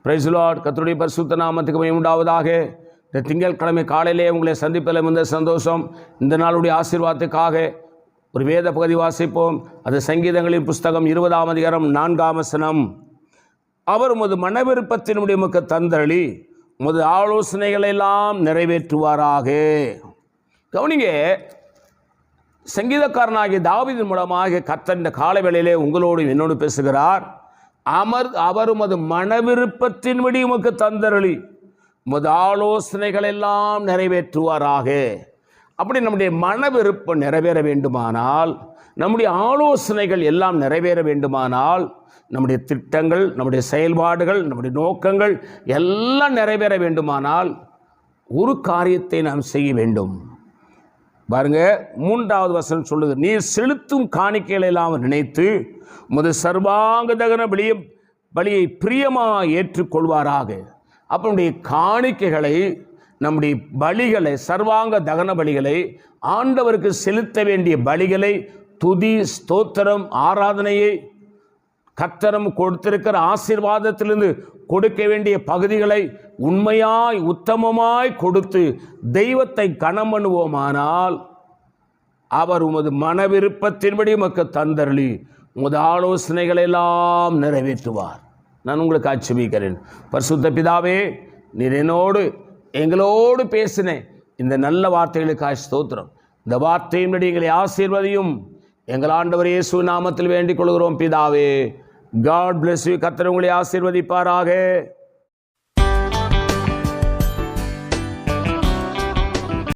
Praise the Lord. கர்த்தருடைய பரிசுத்த நாமத்துக்கு மகிமை உண்டாவதாக. இந்த திங்கட்கிழமை காலையிலே உங்களை சந்திப்பதில் மிகுந்த சந்தோஷம். இந்த நாளுடைய ஆசீர்வாதத்துக்காக ஒரு வேத பகுதி வாசிப்போம். அது சங்கீதங்களின் புஸ்தகம் 20ஆம் அதிகாரம் 4ஆம் வசனம். அவர் உமது மனவிருப்பத்தினுடைய உமக்கு தந்தருளி உமது ஆலோசனைகளை எல்லாம் நிறைவேற்றுவாராக. கவனிங்க, சங்கீதக்காரனாகிய தாவீதின் மூலமாக கர்த்தர் இந்த காலவேளையிலே உங்களோடு என்னோடு பேசுகிறார். அவர் உமது மனவிருப்பத்தின்படி உமக்கு தந்தருளி உமது ஆலோசனைகள் எல்லாம் நிறைவேற்றுவாராக. அப்படி நம்முடைய மனவிருப்பம் நிறைவேற வேண்டுமானால், நம்முடைய ஆலோசனைகள் எல்லாம் நிறைவேற வேண்டுமானால், நம்முடைய திட்டங்கள், நம்முடைய செயல்பாடுகள், நம்முடைய நோக்கங்கள் எல்லாம் நிறைவேற வேண்டுமானால் ஒரு காரியத்தை நாம் செய்ய வேண்டும். பாருங்க, 3வது வசனம் சொல்லுது, நீர் செலுத்தும் காணிக்கைகளை எல்லாம் நினைத்து உமது சர்வாங்க தகன பலியை பிரியமாக ஏற்றுக்கொள்வாராக. அப்போ நம்முடைய காணிக்கைகளை, நம்முடைய பலிகளை, சர்வாங்க தகன பலிகளை, ஆண்டவருக்கு செலுத்த வேண்டிய பலிகளை, துதி ஸ்தோத்திரம் ஆராதனையை, கர்த்தர் கொடுத்திருக்கிற ஆசீர்வாதத்திலிருந்து கொடுக்க வேண்டிய பகுதிகளை உண்மையாய் உத்தமமாய் கொடுத்து தெய்வத்தை கனம் பண்ணுவோமானால் அவர் உமது மனவிருப்பத்தின்படி உமக்கு தந்தருளி உமது ஆலோசனைகளை எல்லாம் நிறைவேற்றுவார். நான் உங்களுக்கு ஆட்சேபிக்கிறேன். பரிசுத்த பிதாவே, நீர் என்னோடு எங்களோடு பேசினேன் இந்த நல்ல வார்த்தைகளுக்காக ஸ்தோத்திரம். இந்த வார்த்தையின்படி எங்களை ஆசீர்வதியும். எங்கள் ஆண்டவர் இயேசு நாமத்தில் வேண்டிக் கொள்கிறோம் பிதாவே. God bless you. கர்த்தர் உங்களை ஆசீர்வதிப்பாராக.